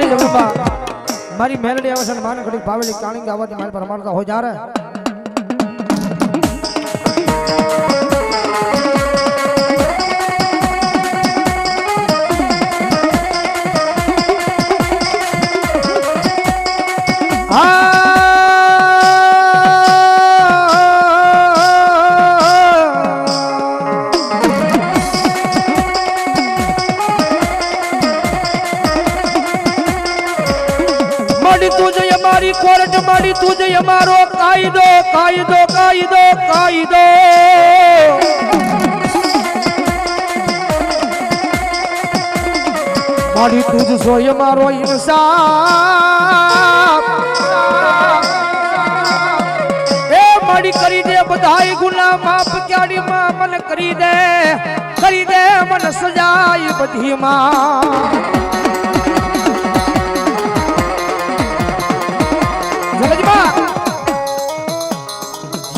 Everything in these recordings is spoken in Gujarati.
भावेली जगदंबा मारी मेलडी अवसन मान घड़ी भावेली काणी गावत मारे पर हमारा हो जा रहा है। तुझे हमारी कोर्ट मारी तुझे हमारो कायदो कायदो कायदो कायदो मारी तुझ सो हमारो इंसाफ ए मारी करी दे बधाई गुना माफ क्याड़ी मां मन करी दे मन सजाई बधी मां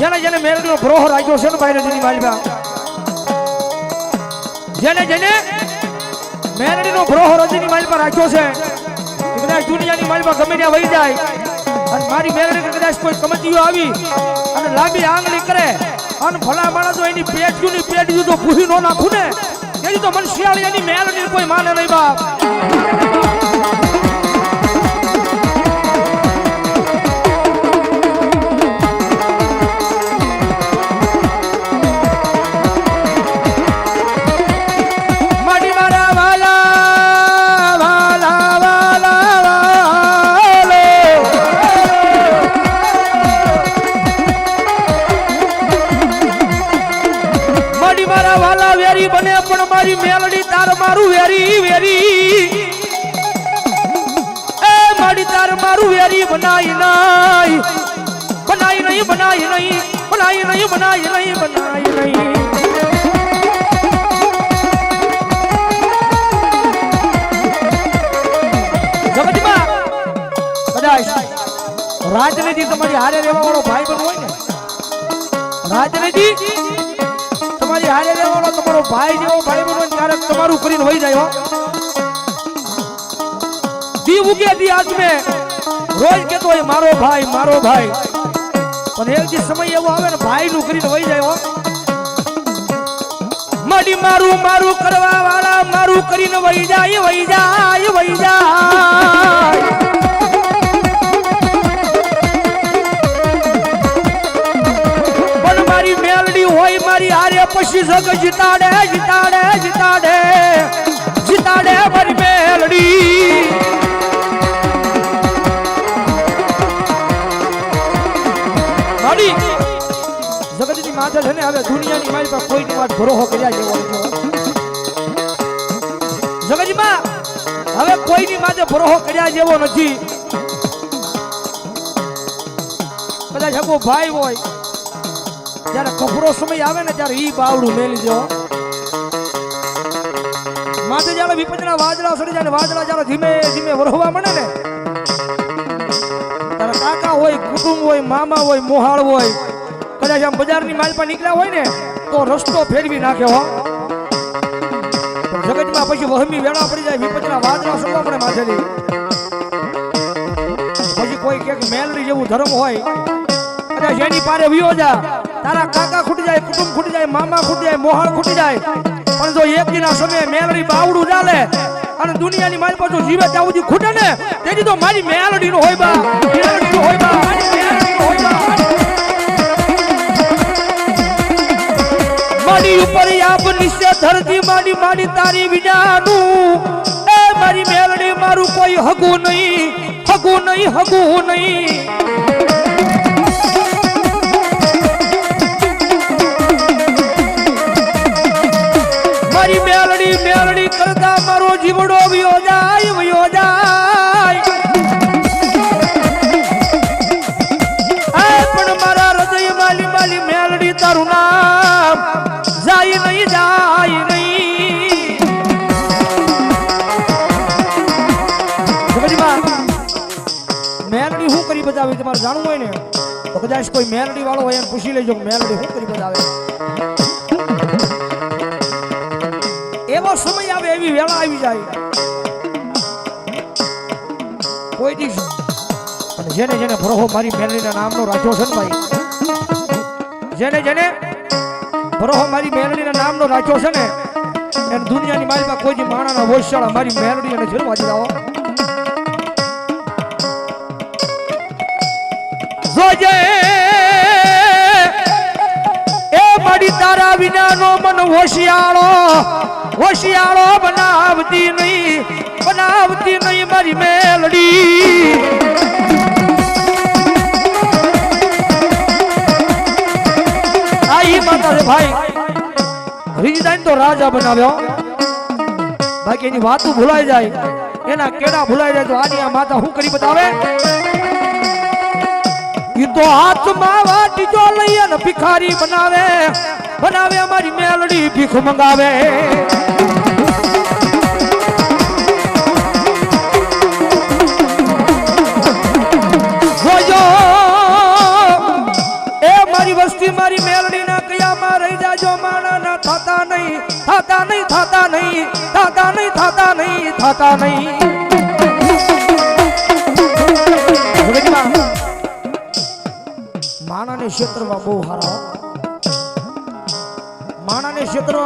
જેને જેને મેલડીનો ભરોહો રાખ્યો છે ને ભાઈની માલબા જેને જેને મેલડીનો ભરોહો રજની માલબા રાખ્યો છે કદાચ દુનિયાની માલબા ગમે ત્યાં વહી જાય અને મારી મેલડી કદાચ કોઈ કમતીઓ આવી અને લાંબી આંગળી કરે અને ભલા માણસ એની પેટની પેટ તો ભૂહી નો નાખું ને એની તો મને શિયાળી એની મેલડી કોઈ માને નહીં બાપ बने पण मारी मेलडी तार मारू वेरी वेरी ए मारी तार मारू वेरी बनाई नहीं बनाई नहीं बनाई नहीं बनाई नहीं बनाई नहीं बनाई नहीं जगदीबा कदाच राजनीति तुम्हारी हारे रेवा वाળો भाई बन હોય ને राजनीति તમારી હારે રહેવાનો તમારો ભાઈ જેવો ભાઈ બનો ક્યારેક તમારું કરીને વહી જાય હો દી ઉગે દી આજ મે રોજ કેતો હોય મારો ભાઈ પણ એક દી સમય એવો આવે ને ભાઈ નું કરીને વહી જાય હો માડી મારું મારું કરવા વાળા મારું કરીને વહી જાય વહી જાય વહી જાય મારી મેલડી હોય મારી હારે પછી જગ જીતાડે જીતાડે જીતાડે જીતાડે મારી મેલડી મારી જગતની માથે છે ને હવે દુનિયાની મારી પાસે કોઈની વાત ભરોસો કર્યા જેવો જગતમાં હવે કોઈની માથે ભરોસો કર્યા જેવો નથી કદાચ હગો ભાઈ હોય જ્યારે કપરો સમય આવે ને ત્યારે ઈ બાવડું મેલી જો માથે જ્યારે વિપજના વાદળા સડી જાય ને વાદળા જ્યારે ધીમે ધીમે વરહવા મળે ને ત્યારે કાકા હોય કુટુંબ હોય મામા હોય મોહાળ હોય કદાચ આમ બજારની માલપા નીકળ્યા હોય ને તો રસ્તો ફેરવી નાખે હો જગતમાં પછી વહમી વેળા પડી જાય વિપજના વાદળા સડવા પડે માથેથી પછી કોઈ કે મેલડી જેવું ધર્મ હોય કદાચ એની પારે વિયો જા તારા કાકા ખૂટી જાય કુટુંબ ખૂટી જાય મામા ખૂટી જાય મોહાળ ખૂટી જાય પણ જો એક દિના સમયે મેલડી બાવડું ચાલે અને દુનિયાની માલ પાછું જીવે ત્યાં સુધી ખૂટે ને તેથી તો મારી મેલડી નો હોય બા મેલડી નો હોય બા મેલડી નો હોય બા મારી ઉપર આપ નિશ્ચય ધરતી મારી મારી તારી વિનાનું એ મારી મેલડી મારું કોઈ હગું નહીં હગું નહીં હગું નહીં મારી મેલડી મેલડી કરતા મારો જીવડો વયો જાય વયો જાય પણ મારા હૃદય માલી માલી મેલડી તારું નામ જાય નહીં જાય નહીં મેલડી શું કરી બતાવે તમારે જાણવું હોય ને તો કદાચ કોઈ મેલડી વાળો હોય એને પૂછી લેજો મેલડી શું કરી બતાવે એવો સમય આવે એવી વેળા આવી જાય કોઈ દિવસ અને જેને જેને ભરોહો મારી મેલડીના નામનો રાખ્યો છે ને ભાઈ, જેને જેને ભરોહો મારી મેલડીના નામનો રાખ્યો છે ને એને દુનિયાની માલમાં કોઈ દી માણાના વોશાળા મારી મેલડી અને જેલ વાજી આવો જોજે એ મારી તારા વિનાનો મન હોશિયાળો બનાવતી નહીં મારી મેલડી આઈ માતા રે ભાઈ રીજાઈન તો રાજા બનાવ્યો બાકી એની વાતો ભૂલાઈ જાય એના કેડા ભૂલાઈ જાય તો આની આ માતા શું કરી બતાવે ઈ તો હાથમાં વાટીજો લઈ અને ભિખારી બનાવે અમારી મેલડી ભીખ મંગાવે જોજો એ મારી વસ્તી મારી મેલડી ના કયામાં રહી જાજો માણા ના થતા નહીં માણાને ક્ષેત્રમાં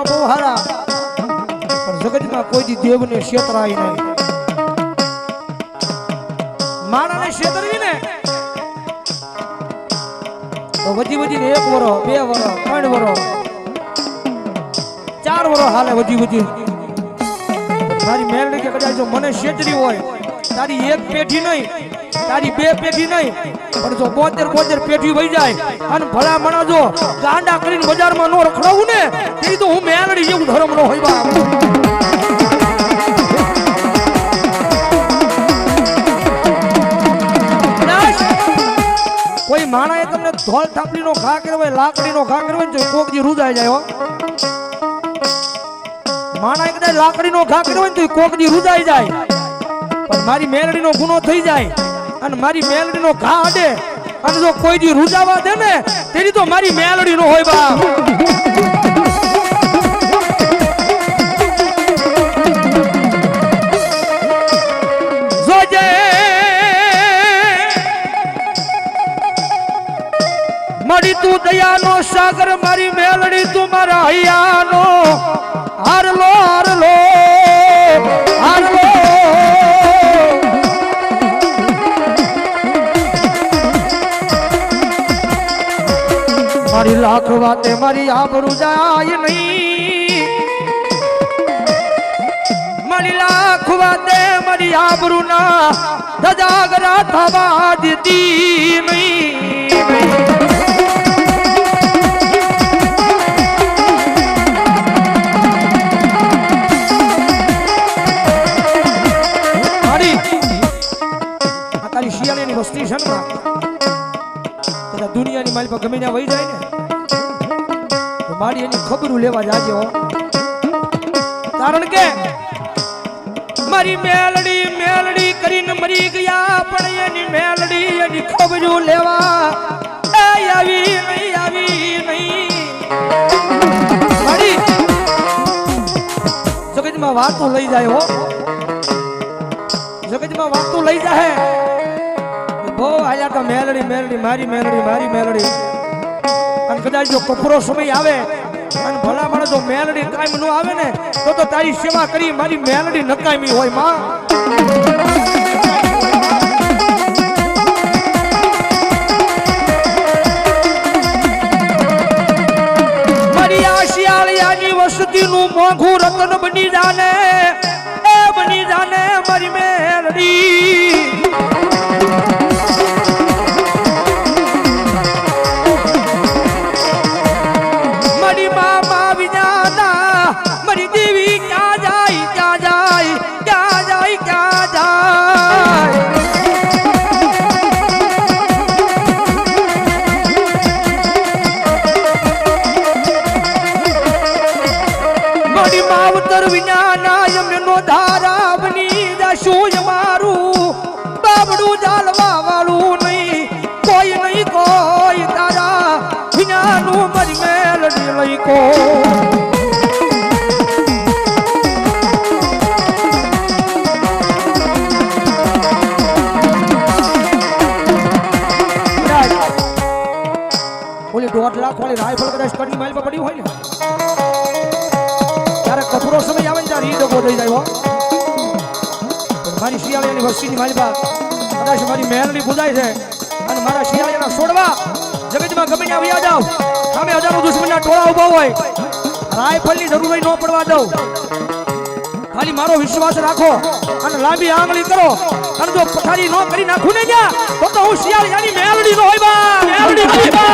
બહુ હારા પણ જગતમાં કોઈ દી દેવને ક્ષેત્રાય નહીં માણાને ક્ષેત્રવી ને તો વધી 1 વરસ 2 વરસ 3 વરસ 4 વરસ હાલે વધી મારી મેલડી કે કદાચ જો મને ક્ષેત્રી હોય તારી એક પેઢી નહીં તારી 2 પેઢી નહીં પણ જો 72 પેઢી વહી જાય અને ભલા મણા જો ગાંડા કરીને બજારમાં નો રખડાવું ને તે તો હું મેલડી જેવું ધર્મ નો હોય બાપ કોઈ માણાએ તમને ધોલ થાપલીનો ઘા કર્યો હોય લાકડીનો ઘા કર્યો હોય તો કોક દી રૂજાઈ જાય હો માણાએ કદાચ લાકડીનો ઘા કર્યો હોય તો કોક દી રૂજાઈ જાય પણ મારી મેલડીનો ગુનો થઈ જાય અને મારી મેલડીનો ઘા અડે અને જો કોઈ દી રૂજાવા દે ને તેની તો મારી મેલડી નો હોય બાપ જોજે મળી તું દયાનો સાગર મારી મેલડી તું મારા હૈયાનો હારલો મારી લાખ વાતે મારી આબરૂ જાય નહીં મારી લાખ વાતે મારી આબરૂ ના ધજાગરા થવા દીધી નહીં શિયાળાની વસ્તી છે ને દુનિયાની માલ પર ગમે ત્યાં વહી જાય ને તો મારી એની ખબરું લેવા જાજો કારણ કે મારી મેલડી કરીને મરી ગયા પણ એની મેલડી એની ખબરું લેવા આવી નહીં મારી જગતમાં વાતો લઈ જાય હો જગતમાં વાતો લઈ જાય બહુ આયા તો મેલડી મારી મેલડી અને કદાચ જો કપરો સમય આવે અને ભલા માણસ જો મેલડી કાયમ નો આવે ને તો તારી સેવા કરી મારી મેલડી નકામી હોય માં મારી આ શિયાળિયાની વસ્તીનું મોંઘું રતન બની જાને મારી મેલડી માવતર વિના નાયમ નો ધારા બની જાશું મારું બાબડું જાલવા વાળું નહીં કોઈ તારા વિનાનું મારી મેલડી લઈ કો 1.5 લાખ વાળી રાઇફલ કદાચ કડની માલમાં પડી હોય ને ત્યારે કથરો સમય આવે ને ત્યારે ઈ ડગો થઈ જાય હો પણ મારી શિયાળાની વસ્તીની માલમાં કદાચ મારી મહેલની પૂજાય છે અને મારા શિયાળાના છોડવા જગતમાં ગમે ત્યાં વ્યા જાવ સામે હજારો દુશ્મનના ટોળા ઉભા હોય રાઇફલની જરૂર ન પડવા દઉં ખાલી મારો વિશ્વાસ રાખો અને લાંબી આંગળી કરો અને જો પથારી ન કરી નાખું ને ત્યાં તો હું શિયાળાની મેલડી નો હોય બા મેલડી હોય બા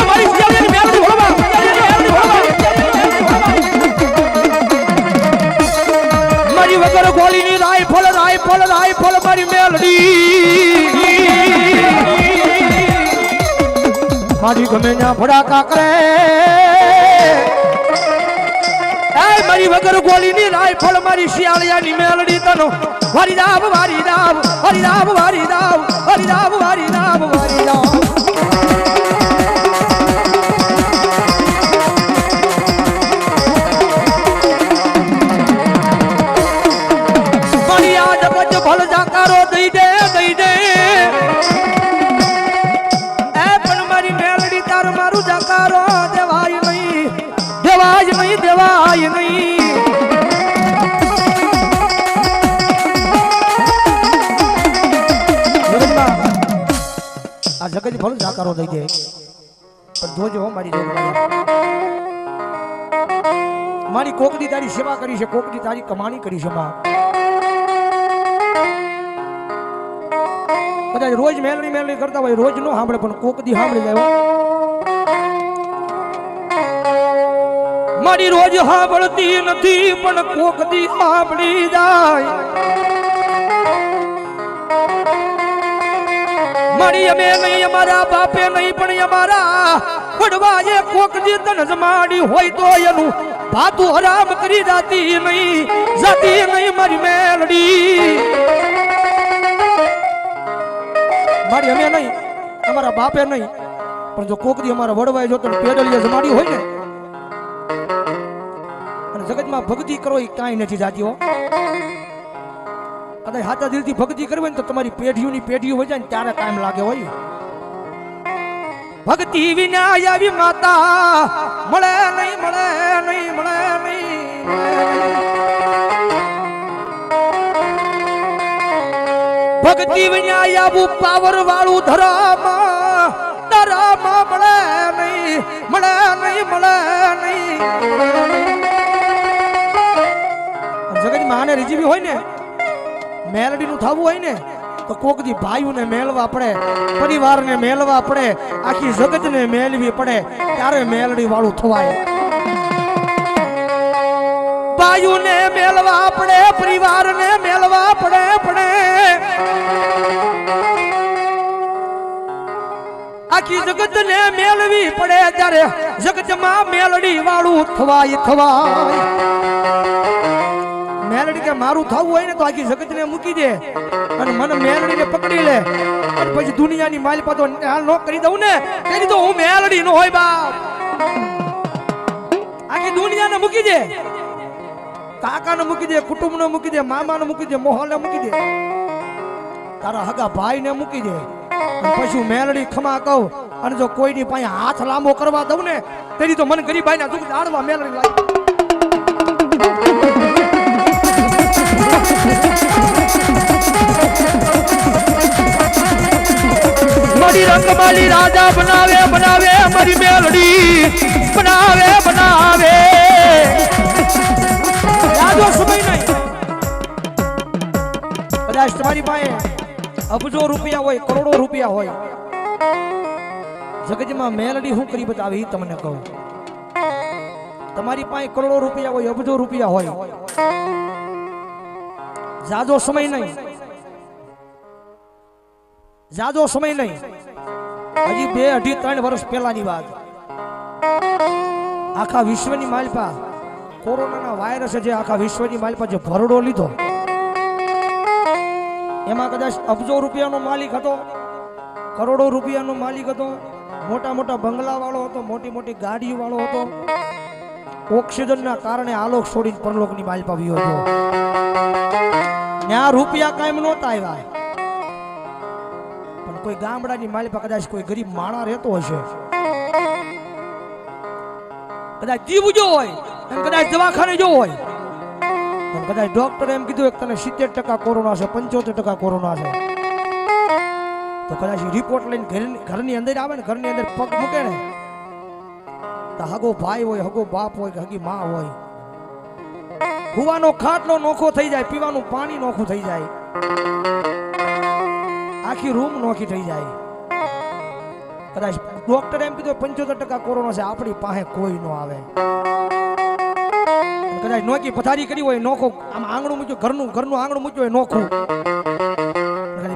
મારી શિયાળાની મેલડી હોય બા મારી વગર ગોળીની રાઇફલ રાઇફલ રાઇફલ મારી મેલડી મારી ગમે ત્યાં ભડાકા કરે મારી વગર ગોળીની રાઇફલ મારી શિયાળિયાની મેલડી તનો વારી દાવ વારી દાવ વારી દાવ વારી દાવ વારી દાવ વારી દાવ વારી દાવ મારી આજ બજ ભલ જાકારો દઈ દે એ પણ મારી મેલડી તાર મારું જાકારો દેવાય નહીં દેવાય નહીં દેવાય નહીં આ જગત ભલું જાકારો દઈ દે પણ જોજો મારી જોગ મારી કોકની તારી સેવા કરી છે કોકની તારી કમાણી કરી છે માં કદાચ રોજ મેલડી કરતા હોય રોજ નો સાંભળે પણ કોકદી સાંભળી જાય મારી રોજ સાંભળતી નથી પણ કોકદી સાંભળી જાય મારી અમે નહીં અમારા બાપે નહીં પણ અમારા વડવાએ કોકદી તન જમાડી હોય તો એનું ભાતું હરામ કરી જાતી નહીં મારી મેલડી મારી અમે નહીં અમારા બાપે નહીં પણ જો કોકદી અમારા વડવાએ જો તને પેડલીએ જમાડી હોય ને જગતમાં ભક્તિ કરો એ કાંઈ નથી જાતી હો કદાચ હાથા દિલથી ભક્તિ કરવી ને તો તમારી પેઢીઓની પેઢીઓ હોય જાય ને ત્યારે ટાઈમ લાગે હોય ભક્તિ વિના આવી માતા મળે નહીં ભક્તિ વિના આવું પાવર વાળું ધરામ મળે નહીં જગતમાં આને રીજીવી હોય ને મેલડીનું થવું હોય ને તો કોકદી ભાઈઓને મેળવા પડે પરિવારને મેળવા પડે આખી જગતને મેળવી પડે ત્યારે મેલડી વાળું થવાય ભાઈઓને મેળવા પડે પરિવારને મેળવા પડે આખી જગતને મેળવી પડે ત્યારે જગતમાં મેલડી વાળું થવાય મેલડી કે મારું થવું હોય ને તો આખી જગતને મૂકી દે અને મને મેલડીને પકડી લે અને પછી દુનિયાની માલિપા તો હાલ નો કરી દઉં ને તેની તો હું મેલડી નો હોય બાપ આખી દુનિયાને મૂકી દે કાકાને મૂકી દે કુટુંબને મૂકી દે મામાને મૂકી દે મોહલને મૂકી દે તારા હગા ભાઈને મૂકી દે અને પછી મેલડી ખમા કહું અને જો કોઈની પાસે હાથ લાંબો કરવા દઉં ને તેની તો મને ગરીબાઈના દુઃખ જાણવા મેલડી લાગે મારી રંગમાલી રાજા બનાવે મારી મેલડી બનાવે રાજો સમય નહીં કદાચ તમારી પાસે અબજો રૂપિયા હોય કરોડો રૂપિયા હોય જગતમાં મેલડી હું કરી બતાવી તમને કહું તમારી પાસે કરોડો રૂપિયા હોય અબજો રૂપિયા હોય જાજો સમય નહીં હજી 2, 2.5, 3 વર્ષ પહેલાની વાત આખા વિશ્વની માલપા કોરોનાના વાયરસે જે આખા વિશ્વની માલપા જે ભરડો લીધો એમાં કદાચ અબજો રૂપિયાનો માલિક હતો કરોડો રૂપિયાનો માલિક હતો મોટા મોટા બંગલા વાળો હતો મોટી મોટી ગાડીઓ વાળો હતો ઓક્સિજનના કારણે આલોક છોડીને પરલોકની માલપા વિયો હતો ત્યાં રૂપિયા કાયમ નહોતા આવ્યા પણ કોઈ ગામડાની માલપા કદાચ કોઈ ગરીબ માણા રહેતો હશે કદાચ જીવજો હોય અને કદાચ દવાખાને જો હોય પણ કદાચ ડોક્ટરે એમ કીધું કે તને 70% કોરોના છે, 75% કોરોના છે, તો કદાચ રિપોર્ટ લઈને ઘરની અંદર આવે ને, ઘરની અંદર પગ મૂકે ને, તો હગો ભાઈ હોય, હગો બાપ હોય કે હગી માં હોય, હુવાનો ખાટલો નોખો થઈ જાય, પીવાનું પાણી નોખું થઈ જાય, આખી રૂમ નોખી થઈ જાય. કદાચ ડોક્ટરે એમ કીધું 75% કોરોના છે, આપણી પાસે કોઈ ન આવે. કદાચ નોકી પથારી કરી હોય, નોખો આમ આંગણું મૂક્યું, ઘરનું આંગણું મૂક્યું હોય નોખું,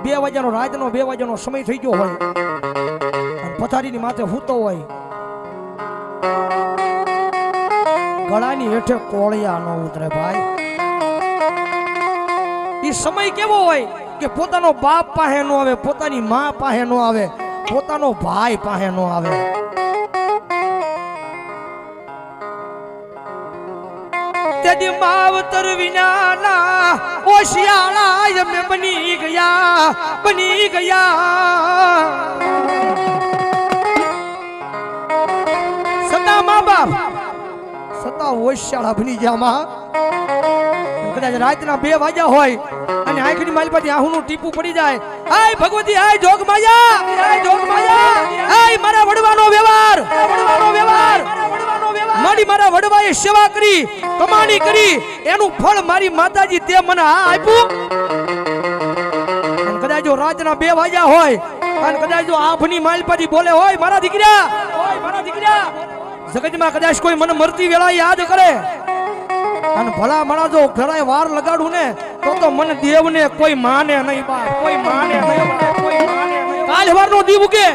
2 વાગ્યાનો રાતનો 2 વાગ્યાનો સમય થઈ ગયો હોય અને પથારીની માથે હૂતો હોય, ગળાની હેઠે કોળિયા ન ઉતરે ભાઈ. એ સમય કેવો હોય કે પોતાનો બાપ પાસે ન આવે, પોતાની માં પાસે ન આવે, પોતાનો ભાઈ પાસે ન આવે. તેદી માવતર વિનાના ઓશિયાળા મે બની ગયા સતા મા બાપ સતા ઓશિયાળા બની ગયા માં. કદાચ રાતના 2 વાગ્યા હોય અને આંખની માલપાથી આહુનું ટીપું પડી જાય, હાય ભગવતી, હાય જોગમાયા, હાય મારા વડવાનો વ્યવહાર, મારી મારા વડવાએ સેવા કરી, કમાણી કરી, એનું ફળ મારી માતાજી તે મને આ આપ્યું. કદાચ જો રાતના 2 વાગ્યા હોય અને કદાચ જો આંખની માલપાથી બોલે, હોય મારા દીકરા, જગતમાં કદાચ કોઈ મને મરતી વેળા યાદ કરે અને ભલા મણા જો ઘરાય વાર લગાડું ને, તો મને દેવને કોઈ માને નહીં, કોઈ માને નહીં. કાલ હવારનો દીવ ઉગે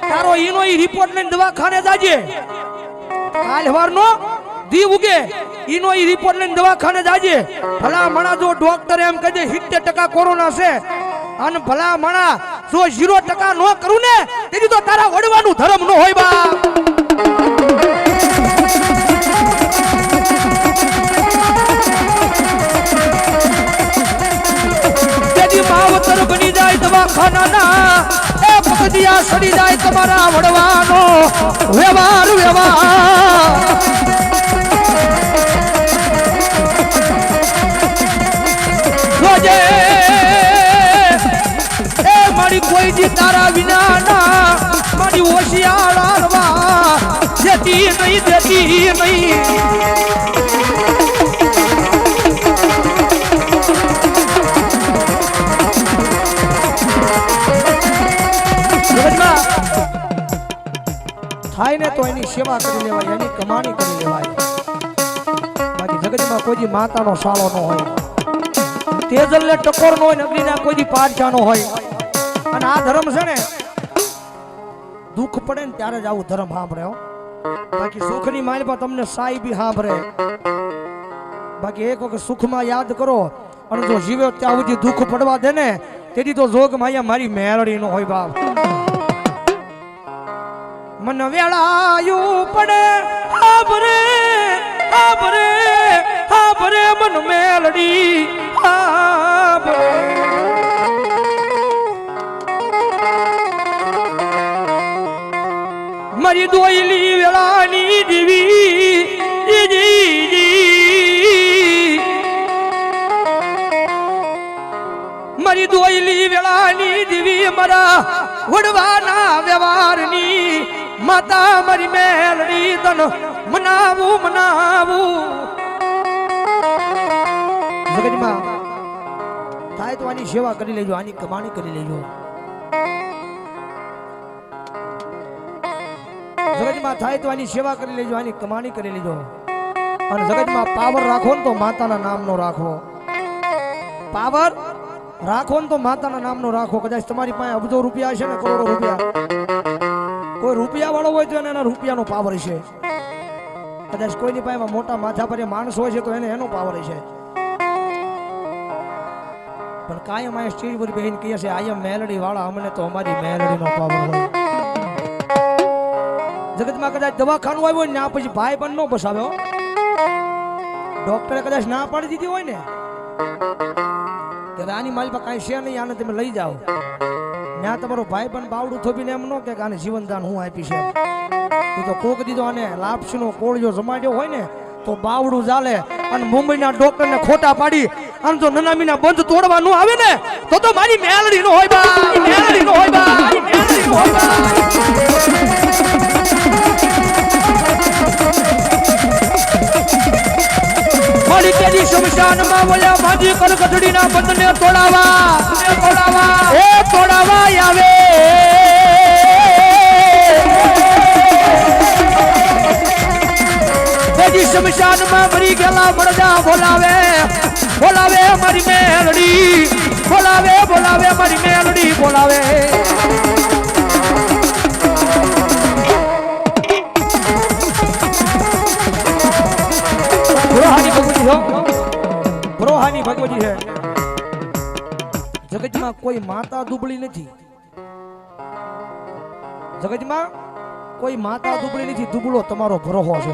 તારો ઈનો ઈ રિપોર્ટ લઈને દવાખાને જાજે. કાલ હવારનો દીવ ઉગે ઈનો ઈ રિપોર્ટ લઈને દવાખાને જાજે. ભલા મણા જો ડોક્ટર એમ કહે 70% કોરોના છે અને ભલા મણા જો 0% નો કરું ને, તેથી તો તારા વડવાનું ધર્મ નો હોય બા. માવતર બની જાય દવાખાના, એ પગદિયા સડી જાય તમારા વડવાનો વ્યવહાર. જોજે એ મારી કોઈ જી તારા વિનાના મારી ઓશિયાળા દેતી નહીં. થાય ને તો એની સેવા કરી લેવાય, એની કમાણી કરી લેવાય. બાકી જગતમાં કોઈ માતાનો સાળો ન હોય, તેજલને ટકોર ન હોય, અગ્નિના કોઈ પારછા ન હોય. અને આ ધર્મ છે ને, દુઃખ પડે ને ત્યારે જ આવું ધર્મ સાંભળે. બાકી સુખની માલમાં તમને સાહેબી સાંભળે. બાકી એક વખત સુખમાં યાદ કરો અને જો જીવે ત્યાં સુધી દુઃખ પડવા દે ને, તેથી તો જોગ માયા મારી મેળડી નો હોય બાપ. મન વેળાયું પડે હાબરે મન મેલડી હાબરે. મારી દોયલી વેળાની દીવી મારી દોયલી વેળાની દીવી મારા વડવાના વ્યવહારની માતા મારી મેલડી તન મનાવું. જગતમાં થાય તો આની સેવા કરી લેજો, આની કમાણી કરી લેજો. જગતમાં થાય તો આની સેવા કરી લેજો, આની કમાણી કરી લેજો. અને જગતમાં પાવર રાખો ને તો માતાના નામનો રાખો. પાવર રાખો ને તો માતાના નામનો રાખો. કદાચ તમારી પાસે અબજો રૂપિયા છે ને, કરોડો રૂપિયા, કોઈ રૂપિયા વાળો હોય તો એના રૂપિયાનો પાવર છે. કદાચ કોઈની પાસે મોટા માથા પર માણસ હોય છે તો એને એનો પાવર છે. પણ કાયમ આ સ્ટેજ પર બેહીને કહે છે આયમ મેલડી વાળા, અમને તો અમારી મેલડીનો પાવર હોય. જગતમાં કદાચ દવાખાનું આવ્યું હોય ને પછી ભાઈ પણ ન બસાવ્યો, ડોક્ટરે કદાચ ના પાડી દીધી હોય ને કે આની માલ પર કાંઈ છે નહીં, આને તમે લઈ જાઓ, ત્યાં તમારો ભાઈ પણ બાવડું થોપીને એમ ન કે આને જીવનદાન હું આપી છે. એ તો કોક દીધો આને લાપસીનો કોળ જો જમાડ્યો હોય ને તો બાવડું ચાલે. અને મુંબઈના ડોક્ટરને ખોટા પાડી અને જો નનામીના બંધ તોડવા ન આવે ને તો મારી મેલડી નો હોય બા, મેલડી નો હોય બા, મેલડી નો હોય બા. મારી કેદી શમશાનમાં બોલ્યા માજી કનકધડીના બંધને તોડાવા, એ તોડાવા આવે. કેદી શમશાનમાં મરી ગયેલા મરદા બોલાવે, બોલાવે મારી મેલડી, બોલાવે બોલાવે મારી મેલડી બોલાવે. બ્રોહાની ભગવતી છે. જગતમાં કોઈ માતા દુબળી નથી, જગતમાં કોઈ માતા દુબળી નથી, દુબળો તમારો ભરોહો છે.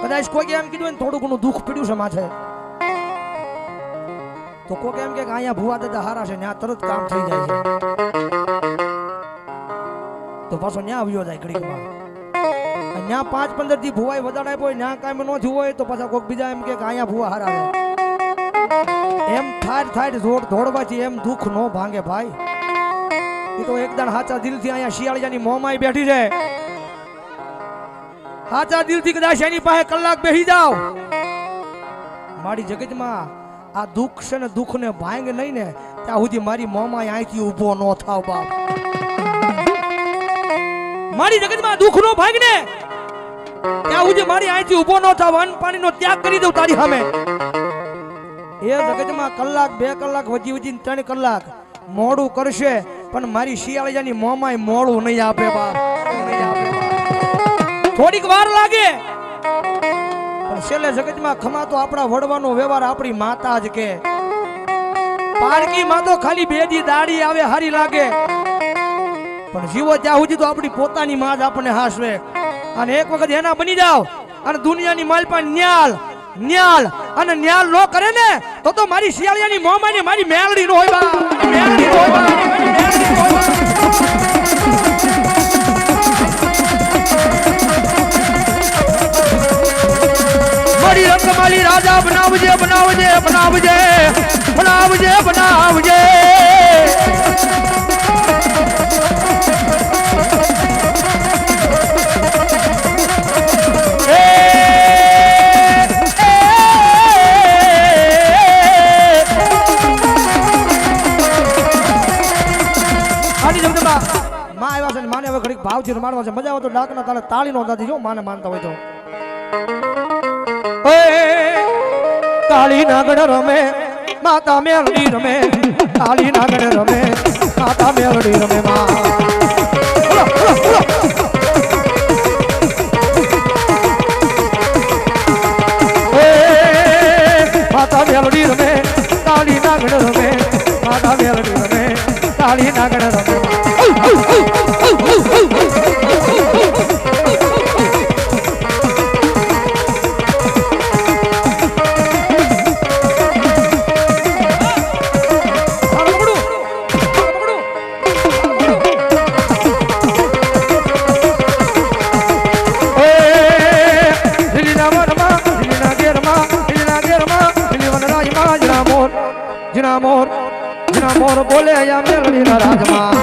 કદાચ કોઈ એમ કીધું ને થોડું ઘણું દુઃખ પડ્યું છે માથે તો કોઈ એમ કે અહીંયા ભુવા દાદા હારા છે ત્યાં તરત કામ થઈ જાય છે તો પાછો ન્યા આવ્યો જાય ઘડીકમાં. ત્યાં 5-15 દી ભુવાય વધારે આપ્યો હોય ત્યાં કામ ન થયું હોય તો પાછા કોઈક બીજા એમ કે અહીંયા ભુવા હારા છે. એમ થાય દોડવાથી એમ દુઃખ ન ભાંગે ભાઈ. એ તો એકદમ સાચા દિલથી અહીંયા શિયાળિયાની મોંમાં બેઠી છે. સાચા દિલથી કદાચ એની પાસે કલાક બેસી જાવ મારી જગતમાં આ દુઃખ છે ને દુઃખ ને ભાંગ નહીં ને ત્યાં સુધી મારી મોંમાં અહીંથી ઊભો ન થાવ બાપ. મારી જગતમાં દુઃખ નો ભાંગ ને ત્યાં સુધી મારી અહીંથી ઊભો ન થાવ. અન્ન પાણીનો ત્યાગ કરી દઉં તારી સામે. એ જગતમાં કલાક 2 કલાક વધી 3 કલાક મોડું કરશે પણ મારી શિયાળિયાની મોંમાં મોડું નહીં આપે બાપ, નહીં આપે. થોડીક વાર લાગે પણ છેલ્લે જગતમાં ખમા તો આપણા વડવાનો વ્યવહાર આપણી માતા જ કે. પારકી માં તો ખાલી 2 દી દાડી આવે હારી લાગે પણ જીવો ત્યાં સુધી તો આપણી પોતાની માં જ આપણને હાસવે. અને એક વખત એના બની જાવ અને દુનિયાની માલ પણ ન્યાલ ન્યાલ અને ન્યાલ નો કરે ને તો મારી શિયાળિયાની મોંમાં ને મારી મેલડી નો હોય બા, મેલડી નો હોય બા, મેલડી નો હોય બા. મારી રંગમાલી રાજા બનાવજે, બનાવજે, બનાવજે, બનાવજે, બનાવજે. માને હવે ઘડીક ભાવથી રમાડવા છે. મજા આવે તો ડાકના તાલે તાળી નો દાદી જો માને માનતા હોય તો. તાળી નાગણ રમે માતા મેલડી રમે, તાળી નાગણ રમે માતા મેલડી રમે. માતા મેલડી રમે, તાળી નાગણ રમે માતા મેલડી રમે, તાળી નાગણ રમે. જીના મોર બોલે યા મેલડી ના રાજમાં.